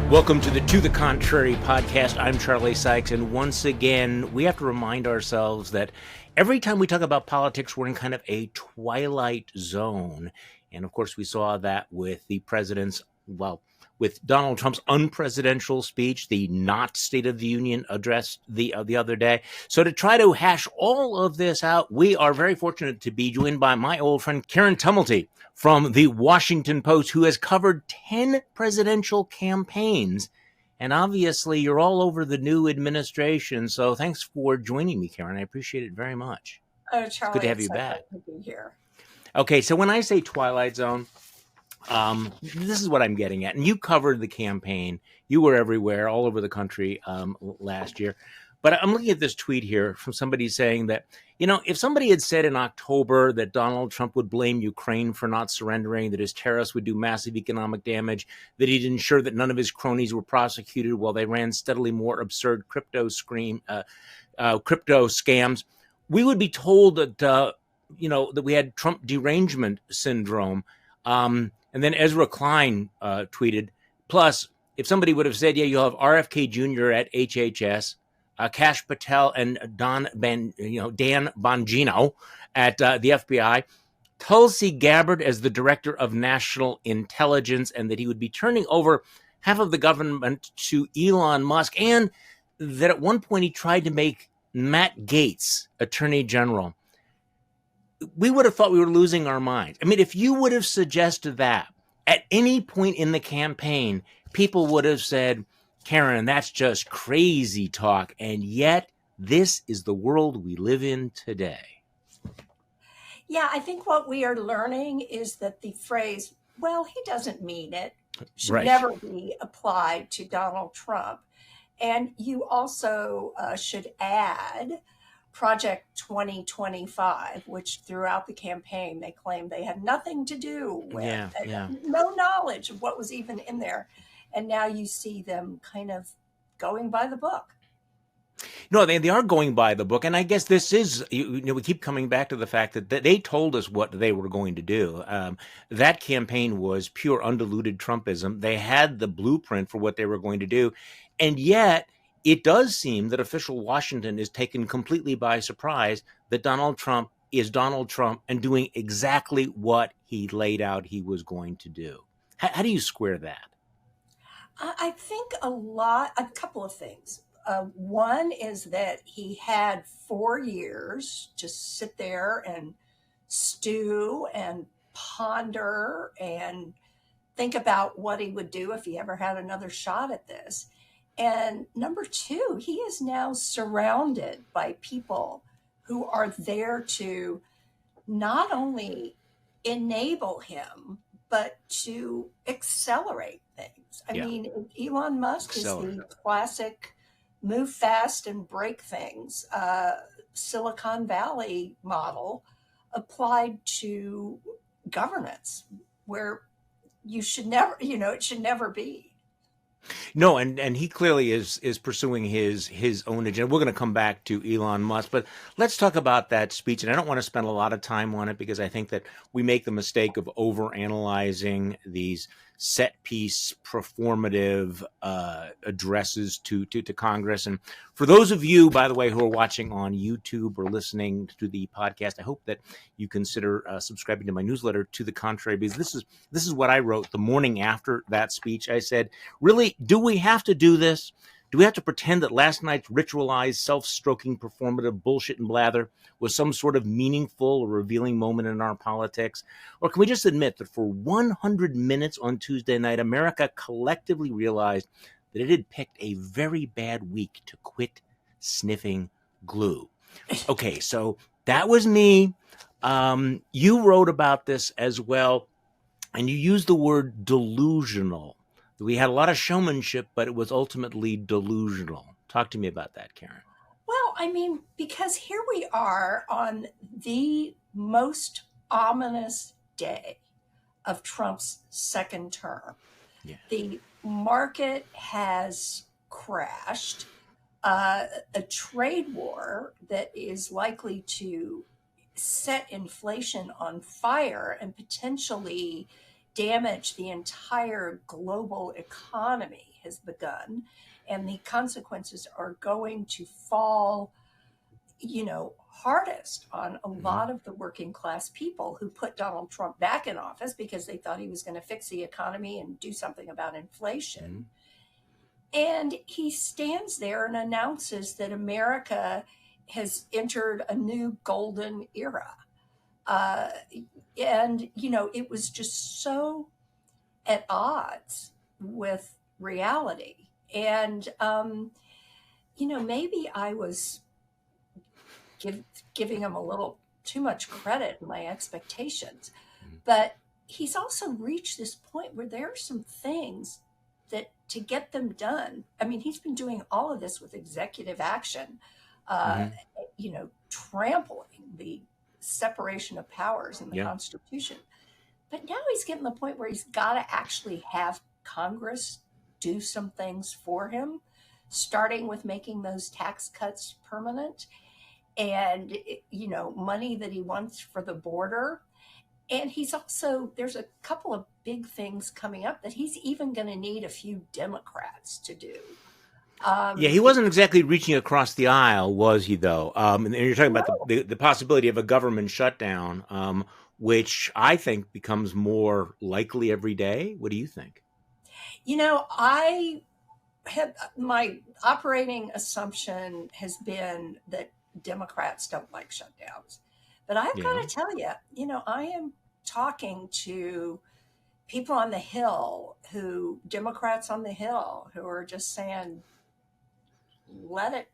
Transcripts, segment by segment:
Welcome to the Contrary podcast. I'm Charlie Sykes, and once again, we have to remind ourselves that every time we talk about politics, we're in kind of a twilight zone. And of course, we saw that with the president's, with Donald Trump's unpresidential speech, the not State of the Union address the other day. So to try to hash all of this out, we are very fortunate to be joined by my old friend Karen Tumulty from the Washington Post, who has covered 10 presidential campaigns. And obviously, you're all over the new administration. So thanks for joining me, Karen. I appreciate it very much. Oh, Charlie, it's good to have you back. Good to be here. Okay, so when I say Twilight Zone, this is what I'm getting at. And you covered the campaign. You were everywhere, all over the country last year. But I'm looking at this tweet here from somebody saying that, if somebody had said in October that Donald Trump would blame Ukraine for not surrendering, that his terrorists would do massive economic damage, that he'd ensure that none of his cronies were prosecuted while they ran steadily more absurd crypto scams, we would be told that, that we had Trump derangement syndrome. And then Ezra Klein tweeted, plus, if somebody would have said, yeah, you'll have RFK Jr. at HHS, Kash Patel and Dan Bongino at the FBI, Tulsi Gabbard as the director of national intelligence, and that he would be turning over half of the government to Elon Musk, and that at one point he tried to make Matt Gaetz attorney general. We would have thought we were losing our minds. I mean, if you would have suggested that at any point in the campaign, people would have said, Karen, that's just crazy talk. And yet, this is the world we live in today. Yeah, I think what we are learning is that the phrase, well, he doesn't mean it, should never be applied to Donald Trump. And you also should add Project 2025, which throughout the campaign, they claimed they had nothing to do with, no knowledge of what was even in there. And now you see them kind of going by the book. No, they are going by the book. And I guess this is, we keep coming back to the fact that they told us what they were going to do. That campaign was pure undiluted Trumpism. They had the blueprint for what they were going to do. And yet it does seem that official Washington is taken completely by surprise that Donald Trump is Donald Trump and doing exactly what he laid out he was going to do. How do you square that? I think a couple of things. One is that he had 4 years to sit there and stew and ponder and think about what he would do if he ever had another shot at this. And number two, he is now surrounded by people who are there to not only enable him, but to accelerate things. I mean, Elon Musk is the classic move fast and break things, Silicon Valley model applied to governance, where you should never, it should never be. No, and he clearly is pursuing his own agenda. We're going to come back to Elon Musk, but let's talk about that speech. And I don't want to spend a lot of time on it because I think that we make the mistake of overanalyzing these set piece performative addresses to Congress. And for those of you, by the way, who are watching on YouTube or listening to the podcast, I hope that you consider subscribing to my newsletter, To the Contrary, because this is what I wrote the morning after that speech. I said, really, do we have to do this? Do we have to pretend that last night's ritualized, self-stroking, performative bullshit and blather was some sort of meaningful or revealing moment in our politics? Or can we just admit that for 100 minutes on Tuesday night, America collectively realized that it had picked a very bad week to quit sniffing glue? Okay, so that was me. You wrote about this as well, and you used the word delusional. We had a lot of showmanship, but it was ultimately delusional. Talk to me about that, Karen. Well, I mean, because here we are on the most ominous day of Trump's second term. Yeah. The market has crashed. A trade war that is likely to set inflation on fire and potentially damage the entire global economy has begun, and the consequences are going to fall, hardest on a Hmm. lot of the working class people who put Donald Trump back in office because they thought he was going to fix the economy and do something about Hmm. inflation. And he stands there and announces that America has entered a new golden era. Uh, and, it was just so at odds with reality. And, maybe I was give, giving him a little too much credit in my expectations. But he's also reached this point where there are some things that to get them done, I mean, he's been doing all of this with executive action, uh, Hmm. trampling the separation of powers in the Yeah. Constitution. But now he's getting to the point where he's got to actually have Congress do some things for him, starting with making those tax cuts permanent and, money that he wants for the border. And he's also, there's a couple of big things coming up that he's even going to need a few Democrats to do. Yeah, he wasn't exactly reaching across the aisle, was he? Though, and you're talking about No, the possibility of a government shutdown, which I think becomes more likely every day. What do you think? I have my operating assumption has been that Democrats don't like shutdowns. But I've got Yeah. to tell you, I am talking to people on the Hill Democrats on the Hill, who are just saying, let it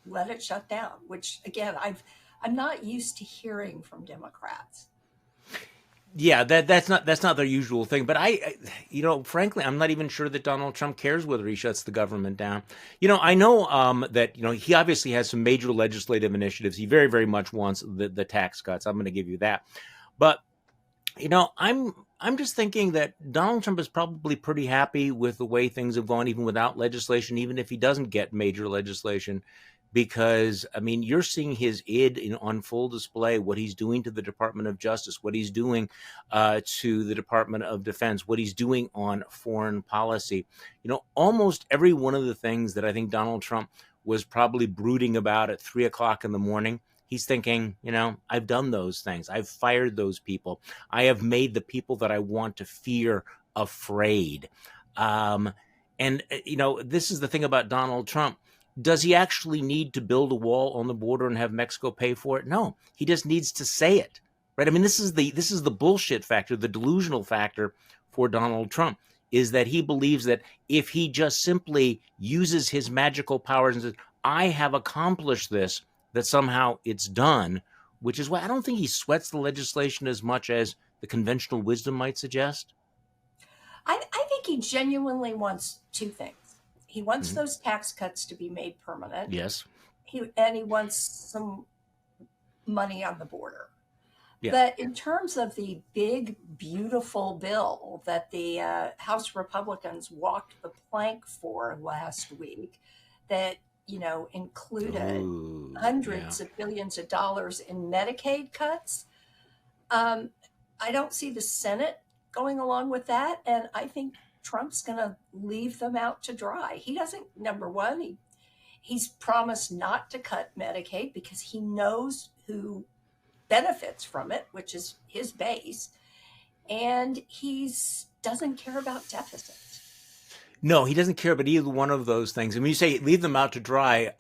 let it shut down, which again, I'm not used to hearing from Democrats. Yeah, that's not their usual thing. But frankly, I'm not even sure that Donald Trump cares whether he shuts the government down. I know that he obviously has some major legislative initiatives. He very, very much wants the tax cuts. I'm going to give you that. But I'm just thinking that Donald Trump is probably pretty happy with the way things have gone, even without legislation, even if he doesn't get major legislation. Because I mean, you're seeing his on full display. What he's doing to the Department of Justice, what he's doing to the Department of Defense, what he's doing on foreign policy. Almost every one of the things that I think Donald Trump was probably brooding about at 3 o'clock in the morning. He's thinking, I've done those things. I've fired those people. I have made the people that I want to fear afraid. Um, and this is the thing about Donald Trump. Does he actually need to build a wall on the border and have Mexico pay for it? No, he just needs to say it, right? I mean, this is the bullshit factor, the delusional factor for Donald Trump, is that he believes that if he just simply uses his magical powers and says, "I have accomplished this," that somehow it's done, which is why I don't think he sweats the legislation as much as the conventional wisdom might suggest. I think he genuinely wants two things. He wants Mhm. those tax cuts to be made permanent. Yes. He wants some money on the border. Yeah. But in terms of the big, beautiful bill that the House Republicans walked the plank for last week, that included Ooh, yeah. hundreds of billions of dollars in Medicaid cuts, um, I don't see the Senate going along with that, and I think Trump's going to leave them out to dry. He doesn't. Number one, he's promised not to cut Medicaid because he knows who benefits from it, which is his base, and he's doesn't care about deficits. No, he doesn't care about either one of those things. And when you say leave them out to dry,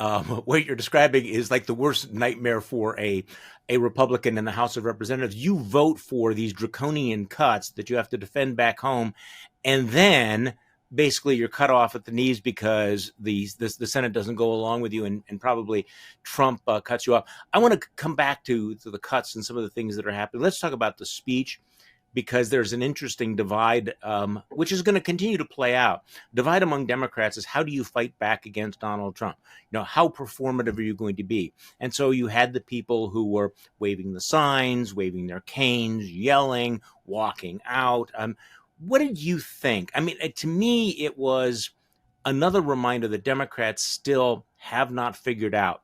what you're describing is like the worst nightmare for a Republican in the House of Representatives. You vote for these draconian cuts that you have to defend back home, and then basically you're cut off at the knees because the Senate doesn't go along with you, and probably Trump cuts you off. I want to come back to the cuts and some of the things that are happening. Let's talk about the speech, because there's an interesting divide, which is going to continue to play out. Divide among Democrats is, how do you fight back against Donald Trump? How performative are you going to be? And so you had the people who were waving the signs, waving their canes, yelling, walking out. What did you think? I mean, to me, it was another reminder that Democrats still have not figured out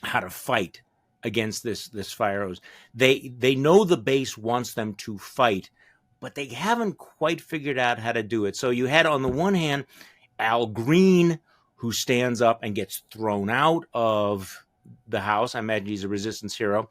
how to fight against this fire hose. They know the base wants them to fight, but they haven't quite figured out how to do it. So you had, on the one hand, Al Green, who stands up and gets thrown out of the House. I imagine he's a resistance hero.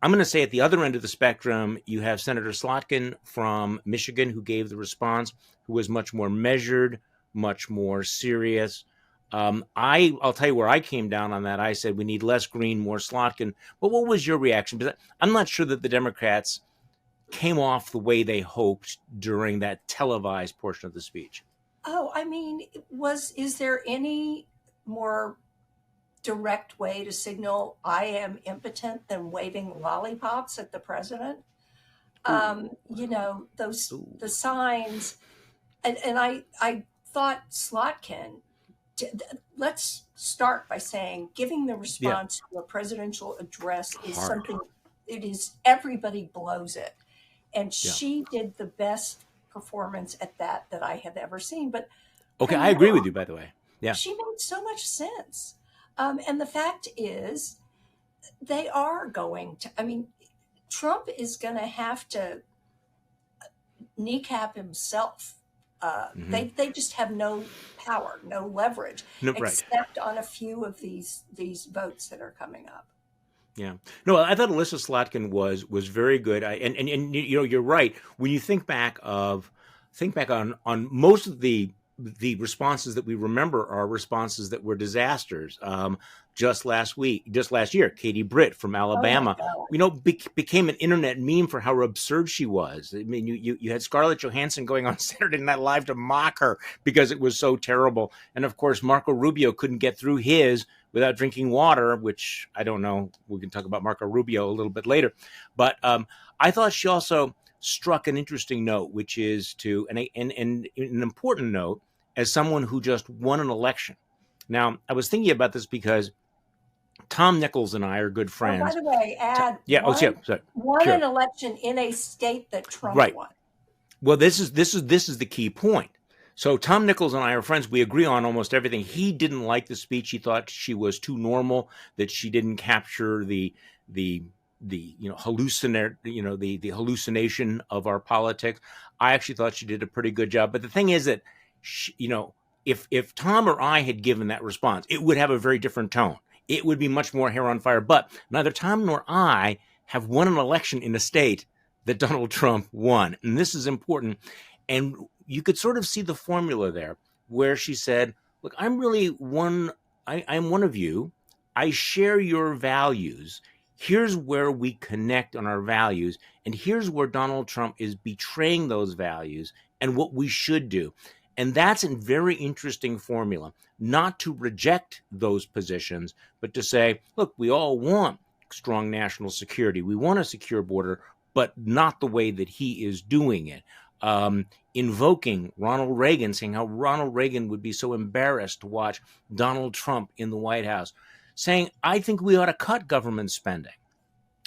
I'm going to say at the other end of the spectrum, you have Senator Slotkin from Michigan, who gave the response, who was much more measured, much more serious. I'll tell you where I came down on that. I said we need less Green, more Slotkin. But what was your reaction? Because I'm not sure that the Democrats came off the way they hoped during that televised portion of the speech. Oh, I mean, is there any more direct way to signal I am impotent than waving lollipops at the president? You know, the signs, and I thought Slotkin. Let's start by saying giving the Yeah, response to a presidential address is hard. something. It is everybody blows it, and Yeah. she did the best performance at that I have ever seen. But Okay, from I there agree with on, you, by the way. Yeah. she made so much sense. And the fact is, they are going to. I mean, Trump is going to have to kneecap himself. Hmm. They just have no power, no leverage, No, right. except on a few of these votes that are coming up. Yeah. No, I thought Alyssa Slotkin was very good. And you know, you're right. When you think back on most of the responses that we remember are responses that were disasters. Just last year, Katie Britt from Oh my Alabama, God. you know, became an internet meme for how absurd she was. I mean, you had Scarlett Johansson going on Saturday Night Live to mock her because it was so terrible. And of course, Marco Rubio couldn't get through his without drinking water, which I don't know. We can talk about Marco Rubio a little bit later. But I thought she also struck an interesting note, which is and an important note as someone who just won an election. Now, I was thinking about this because Tom Nichols and I are good Oh, by friends. the way, add Yeah. Oh, yeah. Sorry. won an Sure. election in a state that Trump Right. won. Well, this is the key point. So Tom Nichols and I are friends. We agree on almost everything. He didn't like the speech. He thought she was too normal, that she didn't capture the the hallucination of our politics. I actually thought she did a pretty good job. But the thing is that if Tom or I had given that response, it would have a very different tone. It would be much more hair on fire. But neither Tom nor I have won an election in a state that Donald Trump won. And this is important. And you could sort of see the formula there where she said, look, I'm one of you. I share your values. Here's where we connect on our values. And here's where Donald Trump is betraying those values and what we should do. And that's a very interesting formula, not to reject those positions, but to say, look, we all want strong national security. We want a secure border, but not the way that he is doing it. Invoking Ronald Reagan, saying how Ronald Reagan would be so embarrassed to watch Donald Trump in the White House, saying, I think we ought to cut government spending,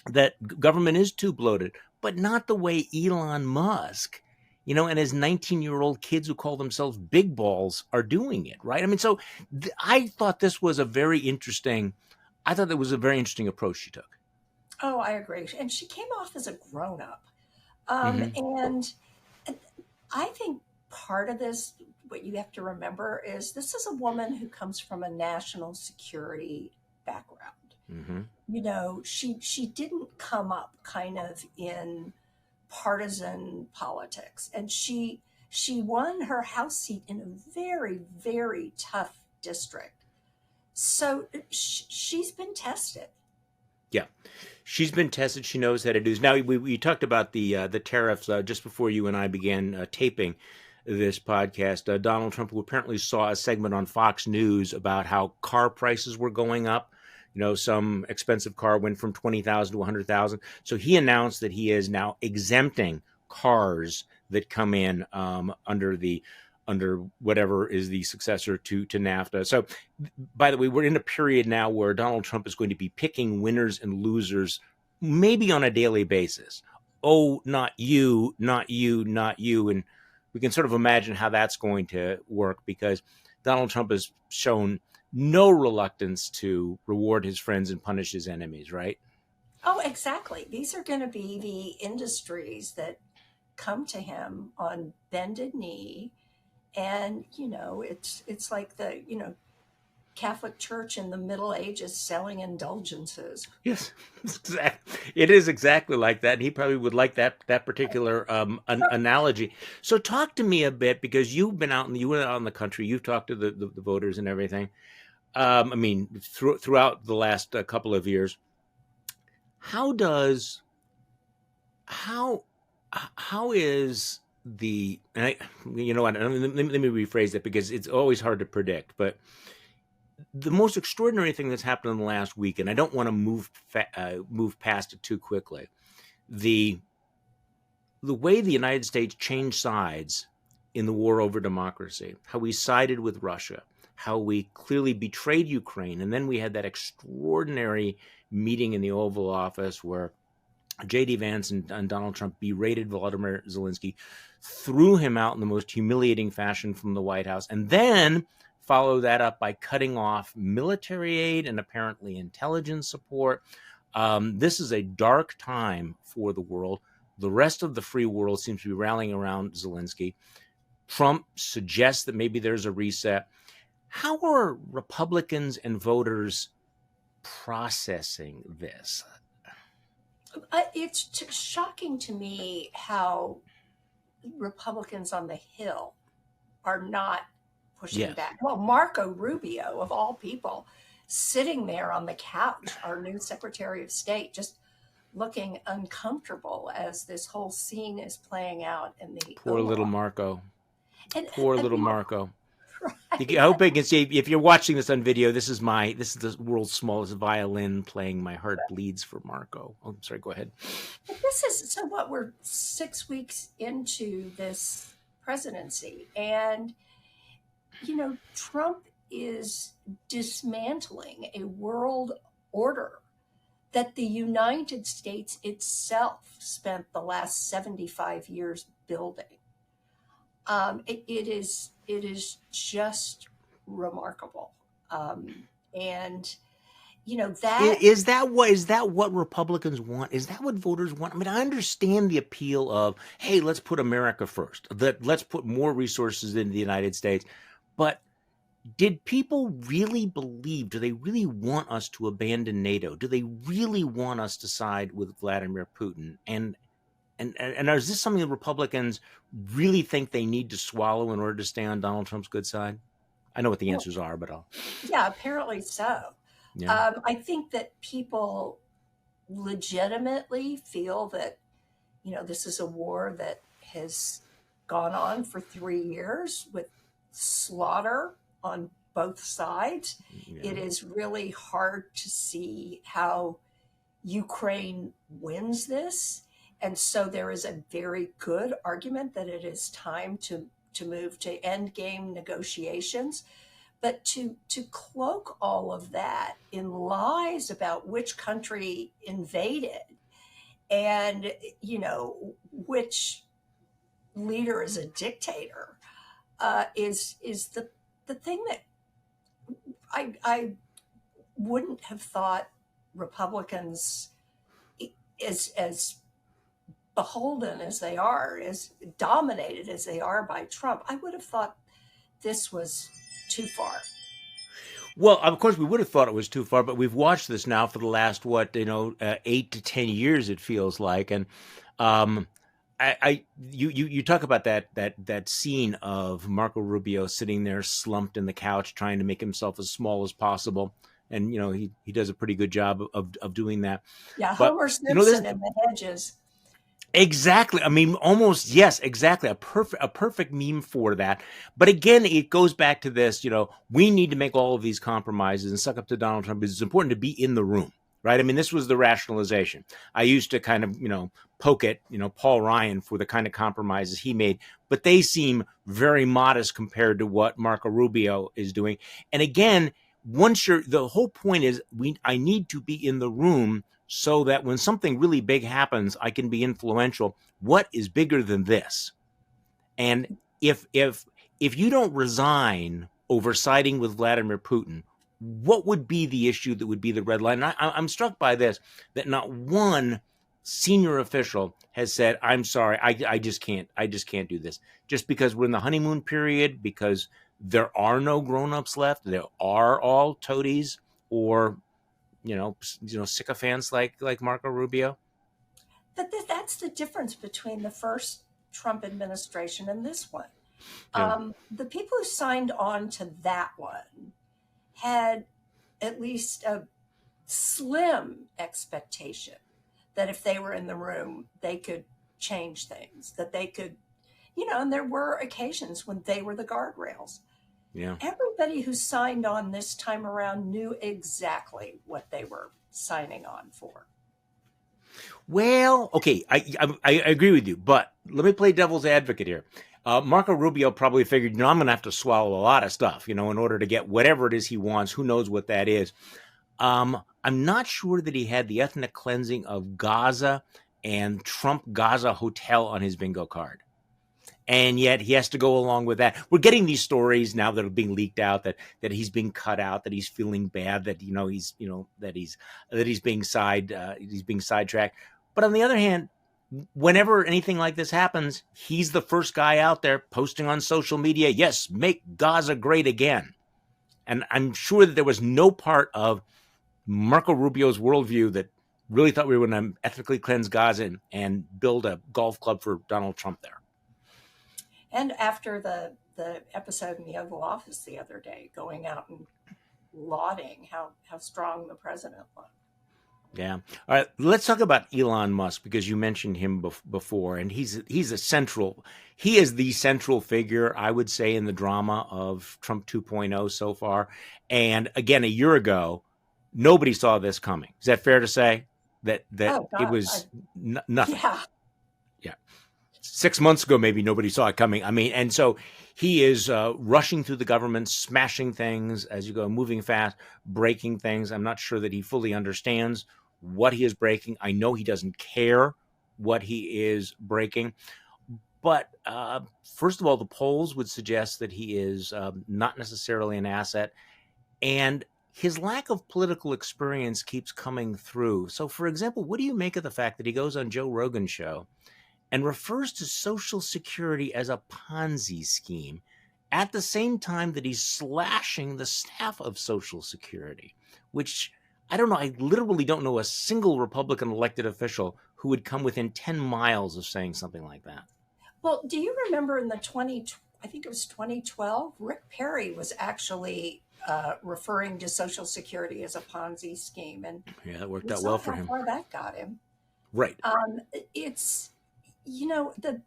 that government is too bloated, but not the way Elon Musk, and his 19-year-old kids who call themselves big balls are doing it, right? I mean, so I thought this was a very interesting, I thought that was a very interesting approach she took. Oh, I agree. And she came off as a grown up. Mm-hmm. And I think part of this, what you have to remember is this is a woman who comes from a national security background. Mm-hmm. You know, she didn't come up kind of in partisan politics, and she won her House seat in a very, very tough district. So she's been tested. Yeah, she's been tested. She knows how to do this. Now we talked about the tariffs just before you and I began taping this podcast. Donald Trump, who apparently saw a segment on Fox News about how car prices were going up. Some expensive car went from 20,000 to 100,000. So he announced that he is now exempting cars that come in under whatever is the successor to NAFTA. So, by the way, we're in a period now where Donald Trump is going to be picking winners and losers, maybe on a daily basis. Oh, not you, not you, not you. And we can sort of imagine how that's going to work, because Donald Trump has shown no reluctance to reward his friends and punish his enemies, right? Oh, exactly. These are going to be the industries that come to him on bended knee And it's like the Catholic Church in the Middle Ages selling indulgences. Yes, it is exactly like that. And he probably would like that particular analogy. So talk to me a bit, because you went out in the country, you've talked to the voters and everything. I mean, throughout the last couple of years, how does how how is the and I you know what, let me rephrase that, because it's always hard to predict, but the most extraordinary thing that's happened in the last week, and I don't want to move past it too quickly. The the way the United States changed sides in the war over democracy, how we sided with Russia, how we clearly betrayed Ukraine, and then we had that extraordinary meeting in the Oval Office where J.D. Vance and Donald Trump berated Volodymyr Zelensky, threw him out in the most humiliating fashion from the White House, and then follow that up by cutting off military aid and apparently intelligence support. This is a dark time for the world. The rest of the free world seems to be rallying around Zelensky. Trump suggests that maybe there's a reset. How are Republicans and voters processing this? It's shocking to me how Republicans on the Hill are not pushing Yes. back. Well, Marco Rubio, of all people, sitting there on the couch, our new Secretary of State, just looking uncomfortable as this whole scene is playing out in the Poor Oval little Office. Marco. And, Poor and little Marco. right. I hope I can see, if you're watching this on video, this is the world's smallest violin playing My Heart Bleeds for Marco. Oh, I'm sorry, go ahead. This is so what we're 6 weeks into this presidency, and Trump is dismantling a world order that the United States itself spent the last 75 years building. It is just remarkable, and that. Is that what Republicans want? Is that what voters want? I mean, I understand the appeal of, hey, let's put America first. Let's put more resources into the United States. But did people really believe? Do they really want us to abandon NATO? Do they really want us to side with Vladimir Putin? And is this something that Republicans really think they need to swallow in order to stay on Donald Trump's good side? I know what the Well, answers are, but yeah, apparently so. yeah. I think that people legitimately feel that this is a war that has gone on for 3 years with slaughter on both sides. Yeah. It is really hard to see how Ukraine wins this. And so there is a very good argument that it is time to move to end game negotiations. But to cloak all of that in lies about which country invaded and which leader is a dictator is the thing that I wouldn't have thought Republicans, as beholden as they are, as dominated as they are by Trump. I would have thought this was too far. Well, of course, we would have thought it was too far, but we've watched this now for the last 8 to 10 years. It feels like, and um, you talk about that scene of Marco Rubio sitting there slumped in the couch, trying to make himself as small as possible, and he does a pretty good job of doing that. Yeah, But Homer there's Simpson in the hedges. exactly. I mean, almost yes, exactly. A perfect meme for that. But again, it goes back to this. We need to make all of these compromises and suck up to Donald Trump because it's important to be in the room, right? I mean, this was the rationalization. I used to kind of poke at Paul Ryan for the kind of compromises he made, but they seem very modest compared to what Marco Rubio is doing. And again, the whole point is I need to be in the room so that when something really big happens, I can be influential. What is bigger than this? And if you don't resign over siding with Vladimir Putin, what would be the issue that would be the red line? And I'm struck by this, that not one senior official has said, I'm sorry, I just can't do this. Just because we're in the honeymoon period, because there are no grown-ups left. There are all toadies or, sycophants like Marco Rubio. But that's the difference between the first Trump administration and this one. Yeah. The people who signed on to that one had at least a slim expectation that if they were in the room, they could change things, that they could, and there were occasions when they were the guardrails. Yeah. Everybody who signed on this time around knew exactly what they were signing on for. Well, okay, I agree with you, but let me play devil's advocate here. Marco Rubio probably figured, I'm going to have to swallow a lot of stuff, in order to get whatever it is he wants. Who knows what that is? I'm not sure that he had the ethnic cleansing of Gaza and Trump Gaza Hotel on his bingo card. And yet he has to go along with that. We're getting these stories now that are being leaked out that he's being cut out, that he's feeling bad, that he's being sidetracked. But on the other hand, whenever anything like this happens, he's the first guy out there posting on social media, yes, make Gaza great again. And I'm sure that there was no part of Marco Rubio's worldview that really thought we were going to ethnically cleanse Gaza and build a golf club for Donald Trump there. And after the episode in the Oval Office the other day, going out and lauding how strong the president was. Yeah. All right. Let's talk about Elon Musk, because you mentioned him before, and he is the central figure, I would say, in the drama of Trump 2.0 so far. And again, a year ago, nobody saw this coming. Is that fair to say? That it was nothing. Yeah. Yeah. 6 months ago, maybe nobody saw it coming. I mean, and so he is rushing through the government, smashing things as you go, moving fast, breaking things. I'm not sure that he fully understands what he is breaking. I know he doesn't care what he is breaking. But first of all, the polls would suggest that he is not necessarily an asset. And his lack of political experience keeps coming through. So, for example, what do you make of the fact that he goes on Joe Rogan's show and refers to Social Security as a Ponzi scheme at the same time that he's slashing the staff of Social Security, which, I don't know, I literally don't know a single Republican elected official who would come within 10 miles of saying something like that. Well, do you remember in the 2012, Rick Perry was actually referring to Social Security as a Ponzi scheme. And yeah, that worked out well for him. How far that got him. Right. It's, the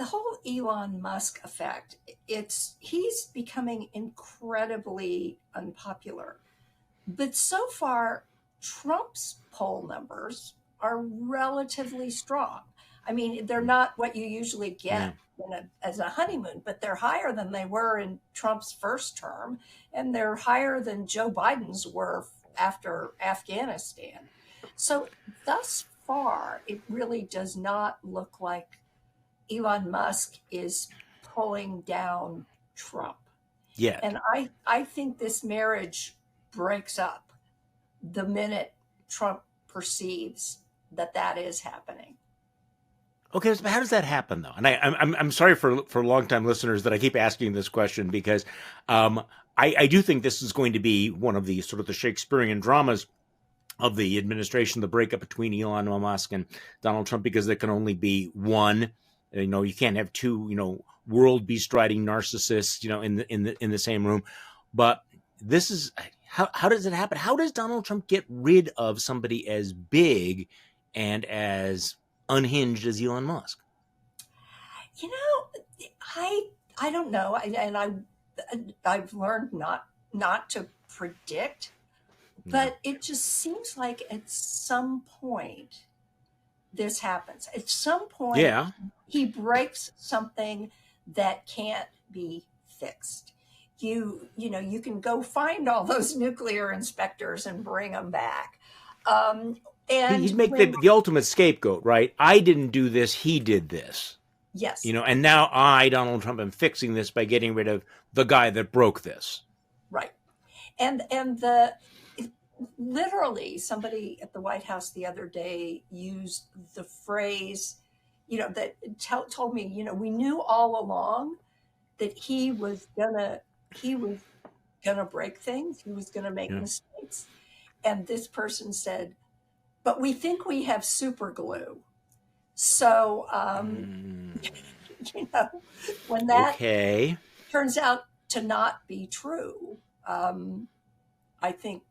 whole Elon Musk effect, he's becoming incredibly unpopular. But so far, Trump's poll numbers are relatively strong. I mean, they're not what you usually get as a honeymoon, but they're higher than they were in Trump's first term, and they're higher than Joe Biden's were after Afghanistan. So thus far, it really does not look like Elon Musk is pulling down Trump. Yeah. And I think this marriage breaks up the minute Trump perceives that is happening. Okay, so how does that happen, though? And I'm sorry for longtime listeners that I keep asking this question, because I do think this is going to be one of the sort of the Shakespearean dramas of the administration, the breakup between Elon Musk and Donald Trump, because there can only be one. You can't have two, world bestriding narcissists, in the same room. But this is how does it happen? How does Donald Trump get rid of somebody as big and as unhinged as Elon Musk? I don't know, I've learned not to predict, but it just seems like at some point this happens. At some point, he breaks something that can't be fixed. You can go find all those nuclear inspectors and bring them back. And he'd make the ultimate scapegoat, right? I didn't do this, he did this. Yes. And now I, Donald Trump, am fixing this by getting rid of the guy that broke this. Right. And literally, somebody at the White House the other day used the phrase, that told me, we knew all along that he was gonna break things, he was gonna make Yeah. mistakes. And this person said, but we think we have super glue. So, Mm, you know, when that okay. turns out to not be true, I think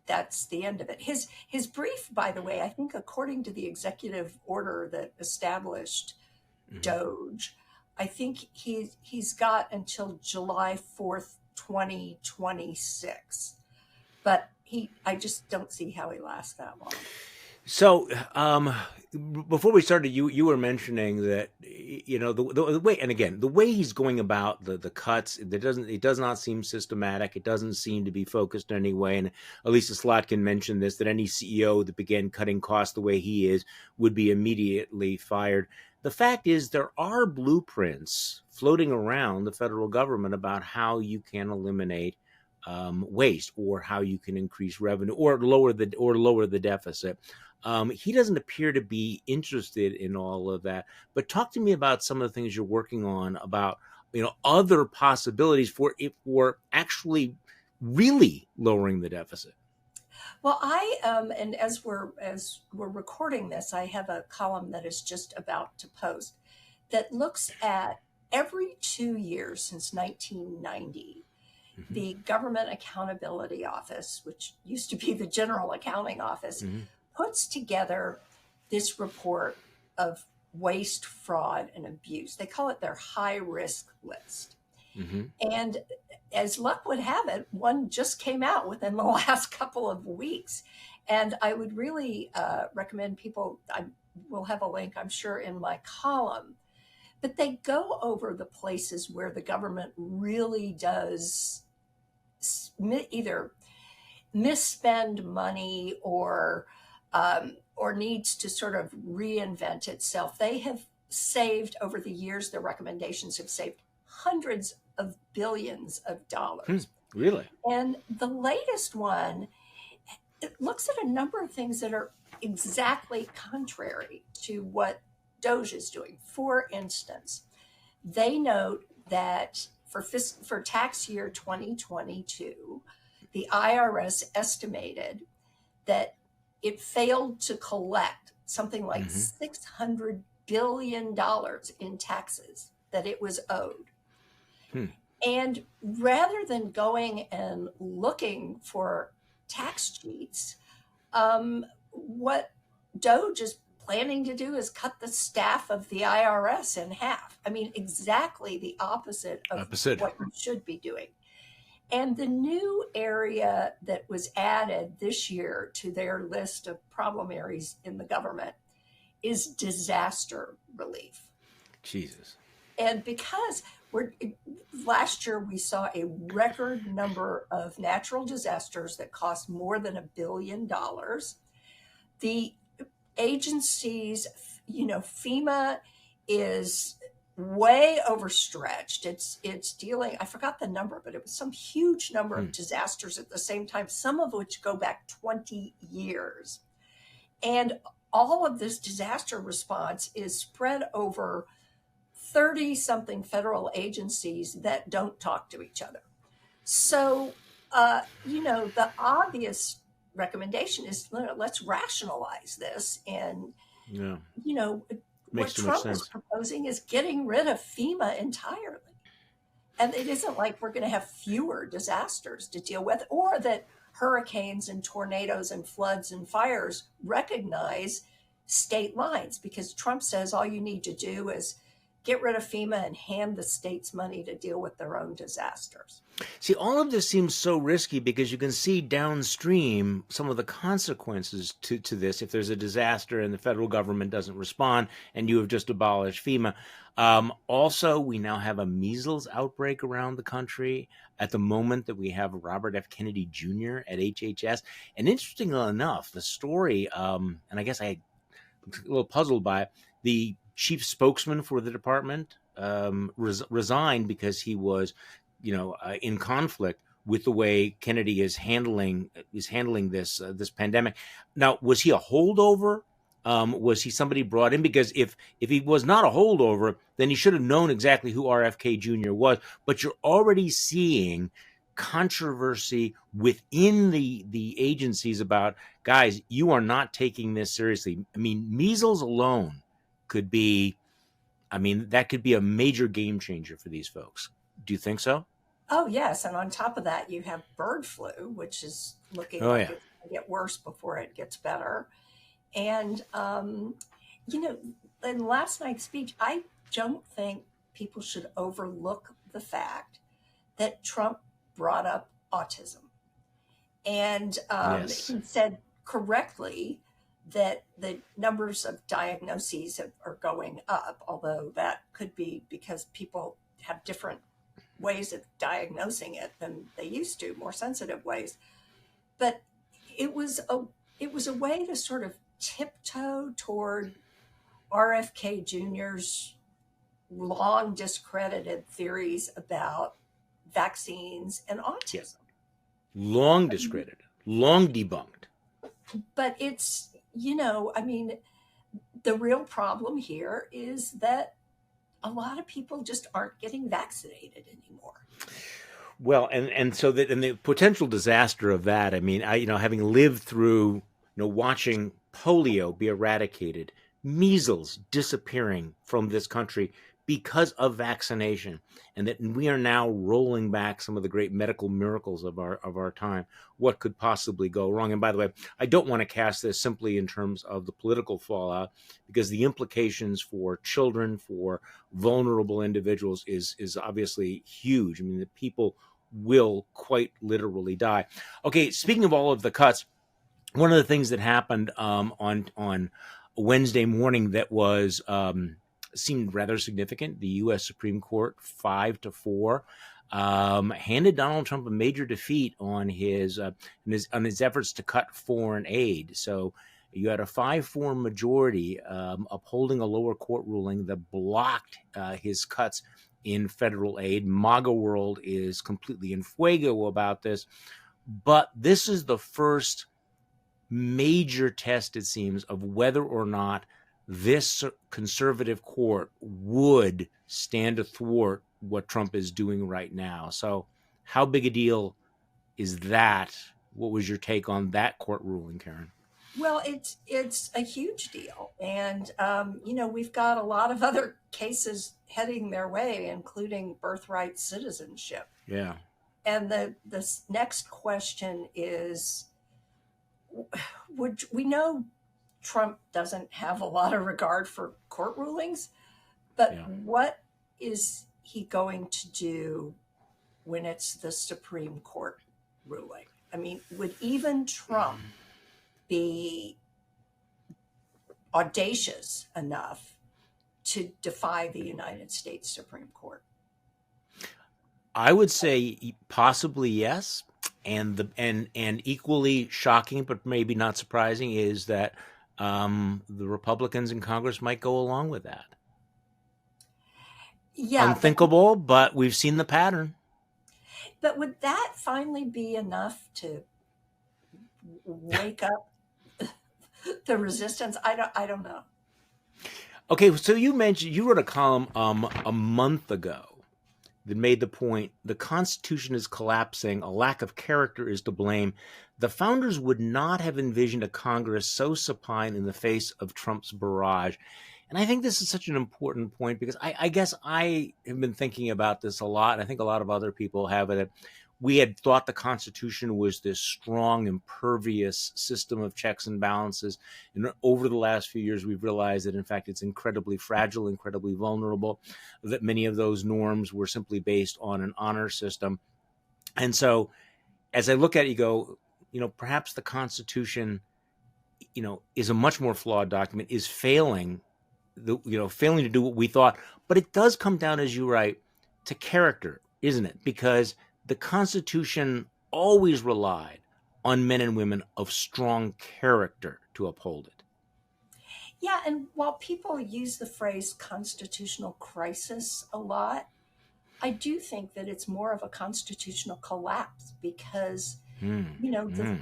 that's the end of it. His brief, by the way, I think according to the executive order that established Mhm. Doge, I think he's got until July 4th, 2026. But I just don't see how he lasts that long. So, before we started, you were mentioning that the way, and again, the way he's going about the cuts, it does not seem systematic. It doesn't seem to be focused in any way. And Elisa Slotkin mentioned this, that any CEO that began cutting costs the way he is would be immediately fired. The fact is, there are blueprints floating around the federal government about how you can eliminate waste, or how you can increase revenue, or lower the deficit. He doesn't appear to be interested in all of that. But talk to me about some of the things you're working on, about other possibilities for actually really lowering the deficit. Well, and as we're recording this, I have a column that is just about to post that looks at every 2 years since 1990, Hmm. the Government Accountability Office, which used to be the General Accounting Office, Hmm. puts together this report of waste, fraud, and abuse. They call it their high risk list. Hmm. And as luck would have it, one just came out within the last couple of weeks. And I would really recommend people, I will have a link, I'm sure, in my column, but they go over the places where the government really does either misspend money or needs to sort of reinvent itself. They have saved over the years. Their recommendations have saved hundreds of billions of Hmm. dollars. Really? And the latest one, it looks at a number of things that are exactly contrary to what Doge is doing. For instance, they note that for tax year 2022, the IRS estimated that it failed to collect something like Hmm. $600 billion in taxes that it was owed. Hmm. And rather than going and looking for tax cheats, what Doge is planning to do is cut the staff of the IRS in half. I mean, exactly the opposite of Opposite. what you should be doing. And the new area that was added this year to their list of problem areas in the government is disaster relief. Jesus. And because we're last year we saw a record number of natural disasters that cost more than $1 billion. The agencies, FEMA is way overstretched. It's dealing, I forgot the number, but it was some huge number Hmm. of disasters at the same time, some of which go back 20 years. And all of this disaster response is spread over 30 something federal agencies that don't talk to each other. So, the obvious recommendation is, let's rationalize this. And, Yeah. you know, Makes what too much Trump is sense. proposing is getting rid of FEMA entirely. And it isn't like we're going to have fewer disasters to deal with, or that hurricanes and tornadoes and floods and fires recognize state lines, because Trump says all you need to do is get rid of FEMA and hand the states money to deal with their own disasters. See, all of this seems so risky because you can see downstream some of the consequences to this if there's a disaster and the federal government doesn't respond and you have just abolished FEMA. Also, we now have a measles outbreak around the country at the moment that we have Robert F. Kennedy Jr. at HHS. And interestingly enough, the story, and I guess I'm a little puzzled by it, the chief spokesman for the department resigned because he was in conflict with the way Kennedy is handling this pandemic. Now, was he a holdover? Was he somebody brought in? Because if he was not a holdover, then he should have known exactly who RFK Jr. was. But you're already seeing controversy within the agencies about, guys, you are not taking this seriously. I mean, measles alone could be, I mean, that could be a major game changer for these folks. Do you think so? Oh, yes. And on top of that, you have bird flu, which is looking Oh like yeah. it's going to get worse before it gets better. And, you know, in last night's speech, I don't think people should overlook the fact that Trump brought up autism. And Yes. he said correctly that the numbers of diagnoses are going up, although that could be because people have different ways of diagnosing it than they used to, more sensitive ways. But it was a it was a way to sort of tiptoe toward RFK Jr.'s long discredited theories about vaccines and Yeah. autism. Long discredited, long debunked. But it's, I mean, the real problem here is that a lot of people just aren't getting vaccinated anymore. Well, and so that, and the potential disaster of that. I mean, having lived through, watching polio be eradicated, measles disappearing from this country because of vaccination, and that we are now rolling back some of the great medical miracles of our time. What could possibly go wrong? And by the way, I don't want to cast this simply in terms of the political fallout, because the implications for children, for vulnerable individuals, is obviously huge. I mean, the people will quite literally die. Okay, speaking of all of the cuts, one of the things that happened on Wednesday morning that was seemed rather significant: the U.S. Supreme Court 5-4 handed Donald Trump a major defeat on his efforts to cut foreign aid. So you had a 5-4 majority upholding a lower court ruling that blocked his cuts in federal aid. MAGA world is completely in fuego about this, but this is the first major test, it seems, of whether or not this conservative court would stand athwart what Trump is doing right now. So, how big a deal is that? What was your take on that court ruling, Karen? Well, it's a huge deal, and we've got a lot of other cases heading their way, including birthright citizenship. Yeah. And the next question is, would we know Trump doesn't have a lot of regard for court rulings, but Yeah. what is he going to do when it's the Supreme Court ruling? I mean, would even Trump be audacious enough to defy the United States Supreme Court? I would say possibly yes, and equally shocking, but maybe not surprising, is that the Republicans in Congress might go along with that. Yeah, Unthinkable, but we've seen the pattern. but would that finally be enough to wake up the resistance? I don't know. Okay, so you wrote a column a month ago that made the point: the Constitution is collapsing, a lack of character is to blame. The founders would not have envisioned a Congress so supine in the face of Trump's barrage. And I think this is such an important point, because I guess I have been thinking about this a lot. I think a lot of other people have it. We had thought the Constitution was this strong, impervious system of checks and balances. And over the last few years, we've realized that, in fact, it's incredibly fragile, incredibly vulnerable, that many of those norms were simply based on an honor system. And so as I look at it, you go, perhaps the Constitution, is a much more flawed document, is failing to do what we thought. But it does come down, as you write, to character, isn't it? Because the Constitution always relied on men and women of strong character to uphold it. Yeah, and while people use the phrase constitutional crisis a lot, I do think that it's more of a constitutional collapse because, Hmm. the Hmm.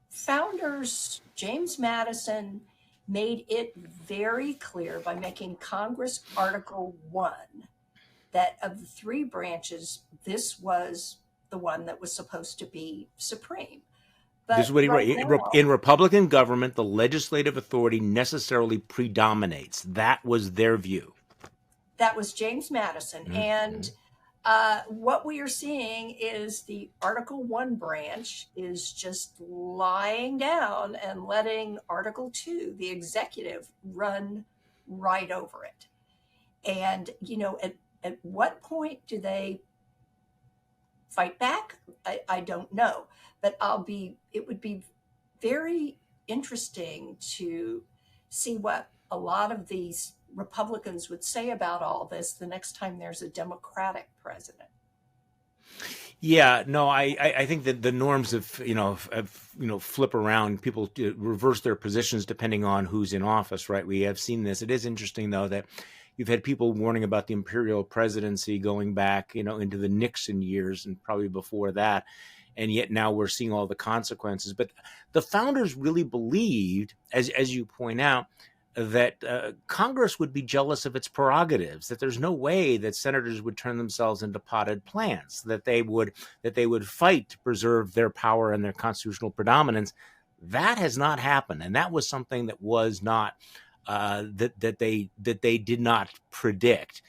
founders, James Madison, made it very clear by making Congress Article 1 that of the three branches, this was the one that was supposed to be supreme. This is But what he wrote. right now, In Republican government, the legislative authority necessarily predominates. That was their view. that was James Madison. Mm-hmm. And what we are seeing is the Article 1 branch is just lying down and letting Article 2, the executive, run right over it. And, at what point do they fight back? I don't know. But it would be very interesting to see what a lot of these Republicans would say about all this the next time there's a Democratic president. Yeah, no, I think that the norms have flip around. People reverse their positions depending on who's in office, right? We have seen this. It is interesting though that you've had people warning about the imperial presidency going back, into the Nixon years and probably before that, and yet now we're seeing all the consequences. But the founders really believed, as you point out, that Congress would be jealous of its prerogatives, that there's no way that senators would turn themselves into potted plants, that they would fight to preserve their power and their constitutional predominance. That has not happened, and that was something that was not that they did not predict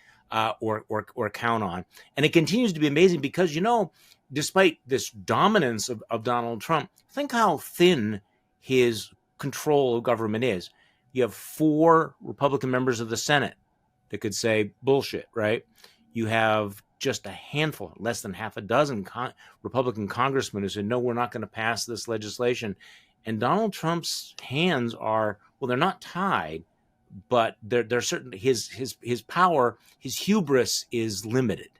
or count on. And it continues to be amazing because despite this dominance of Donald Trump, think how thin his control of government is. You have 4 Republican members of the Senate that could say bullshit, right? You have just a handful, less than half a dozen Republican congressmen who said, no, we're not going to pass this legislation. And Donald Trump's hands are, well, they're not tied, but they're certainly his power, his hubris is limited.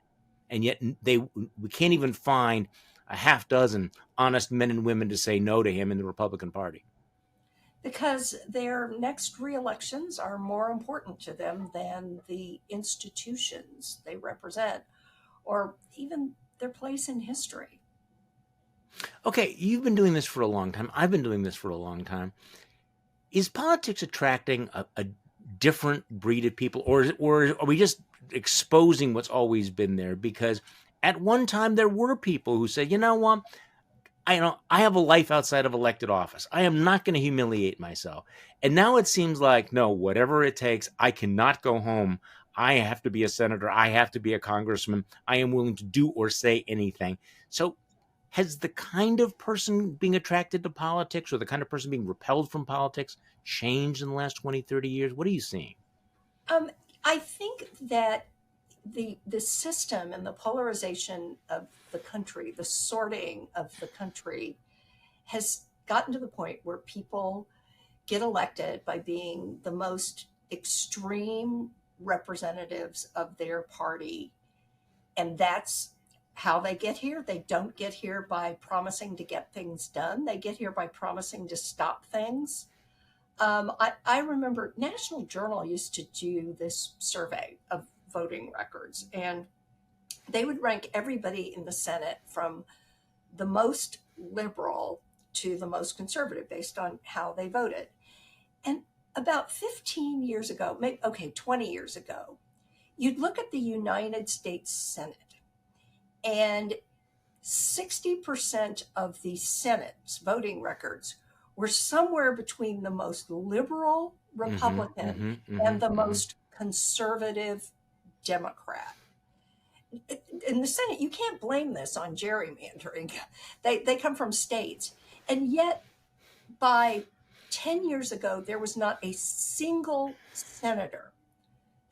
And yet we can't even find a half dozen honest men and women to say no to him in the Republican Party. Because their next re-elections are more important to them than the institutions they represent or even their place in history. Okay, you've been doing this for a long time. I've been doing this for a long time. Is politics attracting a different breed of people, or are we just exposing what's always been there? Because at one time there were people who said, you know what, I have a life outside of elected office. I am not going to humiliate myself. And now it seems like, no, whatever it takes, I cannot go home. I have to be a senator. I have to be a congressman. I am willing to do or say anything. So has the kind of person being attracted to politics or the kind of person being repelled from politics changed in the last 20, 30 years? What are you seeing? Um, I think that the system and the polarization of the country, the sorting of the country, has gotten to the point where people get elected by being the most extreme representatives of their party, and that's how they get here. They don't get here by promising to get things done. They get here by promising to stop things. I remember National Journal used to do this survey of voting records, and they would rank everybody in the Senate from the most liberal to the most conservative based on how they voted. And about 15 years ago, maybe, okay, 20 years ago, you'd look at the United States Senate, and 60% of the Senate's voting records were somewhere between the most liberal Republican and the most conservative Democrat. In the Senate, you can't blame this on gerrymandering. They come from states. And yet, by 10 years ago, there was not a single senator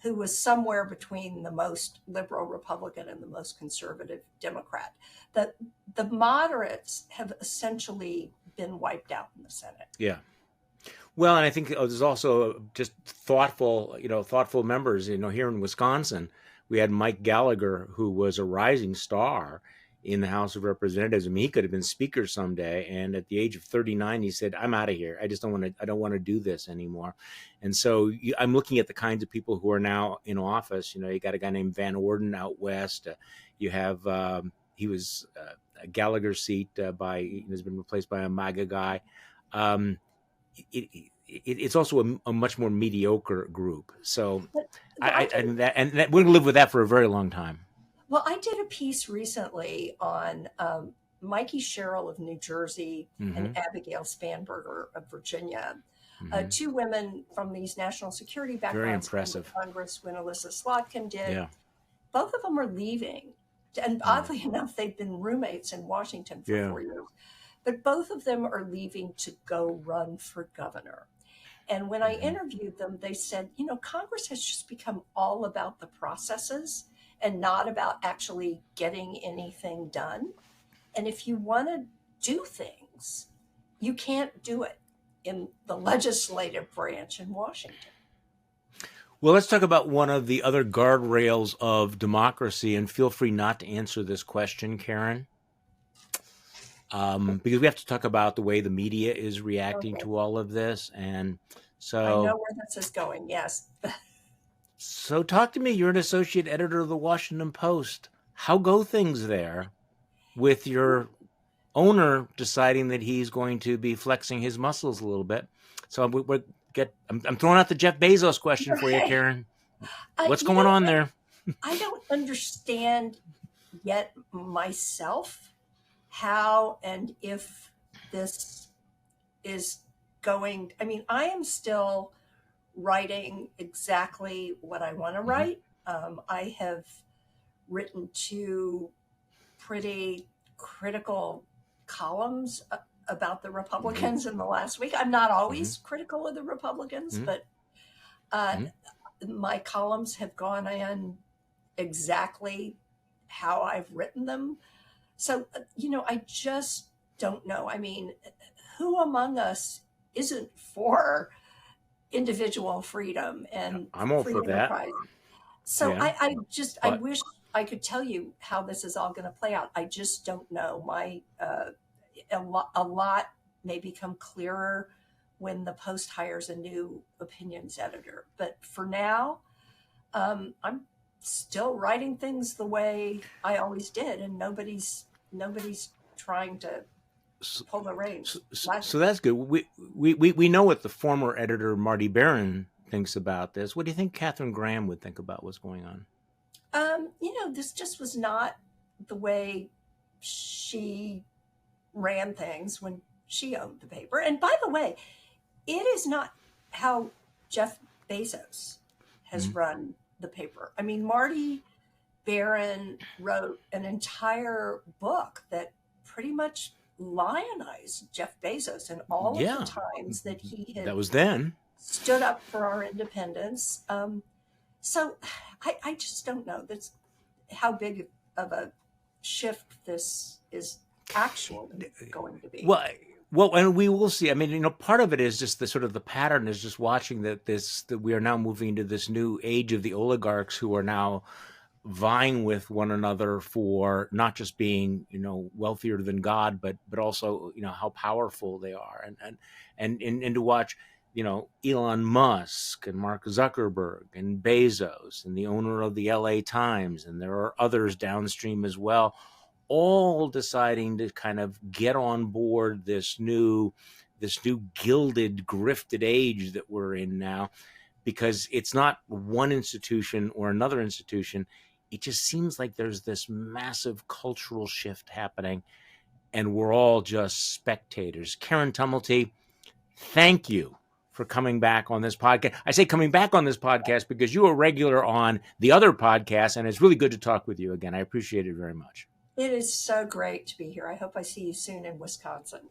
who was somewhere between the most liberal Republican and the most conservative Democrat. The moderates have essentially been wiped out in the Senate. Yeah. Well, and I think there's also just thoughtful members. Here in Wisconsin, we had Mike Gallagher, who was a rising star in the House of Representatives. I mean, he could have been Speaker someday. And at the age of 39, he said, "I'm out of here. I don't want to do this anymore." And so I'm looking at the kinds of people who are now in office. You got a guy named Van Orden out west. You have he was a Gallagher seat has been replaced by a MAGA guy. It's also a much more mediocre group. So we're going to live with that for a very long time. Well, I did a piece recently on Mikey Sherrill of New Jersey and Abigail Spanberger of Virginia, two women from these national security backgrounds. Very impressive. In Congress when Alyssa Slotkin did. Yeah. Both of them are leaving. And oddly enough, they've been roommates in Washington for 4 years. But both of them are leaving to go run for governor. And when I interviewed them, they said, Congress has just become all about the processes and not about actually getting anything done. And if you want to do things, you can't do it in the legislative branch in Washington. Well, let's talk about one of the other guardrails of democracy, and feel free not to answer this question, Karen, because we have to talk about the way the media is reacting to all of this. And so I know where this is going, yes. So talk to me. You're an associate editor of the Washington Post. How go things there with your owner deciding that he's going to be flexing his muscles a little bit? So I'm throwing out the Jeff Bezos question for you, Karen. What's going on there? I don't understand yet myself how and if this is going. I mean, I am still writing exactly what I want to write. I have written 2 pretty critical columns about the Republicans in the last week. I'm not always critical of the Republicans, but my columns have gone in exactly how I've written them. So, I just don't know. I mean, who among us isn't for individual freedom and I'm all for that. So I wish I could tell you how this is all going to play out. I just don't know. A lot may become clearer when the Post hires a new opinions editor. But for now, I'm still writing things the way I always did, and nobody's trying to pull the reins. So that's good. We know what the former editor Marty Barron thinks about this. What do you think Katharine Graham would think about what's going on? This just was not the way she ran things when she owned the paper. And by the way, it is not how Jeff Bezos has run the paper. I mean, Marty Barron wrote an entire book that pretty much lionized Jeff Bezos and all of the times that he had that was then stood up for our independence. So I just don't know how big of a shift this is actually going to be. Well, and we will see. I mean, part of it is just the pattern is just watching that we are now moving into this new age of the oligarchs who are now vying with one another for not just being, wealthier than God, but also, how powerful they are, and to watch, Elon Musk and Mark Zuckerberg and Bezos and the owner of the LA Times, and there are others downstream as well, all deciding to kind of get on board this new gilded, grifted age that we're in now, because it's not one institution or another institution. It just seems like there's this massive cultural shift happening, and we're all just spectators. Karen Tumulty, thank you for coming back on this podcast. I say coming back on this podcast because you are regular on the other podcast, and it's really good to talk with you again. I appreciate it very much. It is so great to be here. I hope I see you soon in Wisconsin.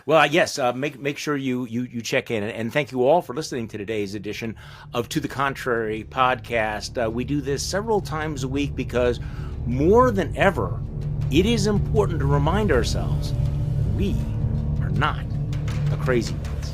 Well, yes, make sure you check in. And thank you all for listening to today's edition of To the Contrary podcast. We do this several times a week because more than ever, it is important to remind ourselves we are not the crazy ones.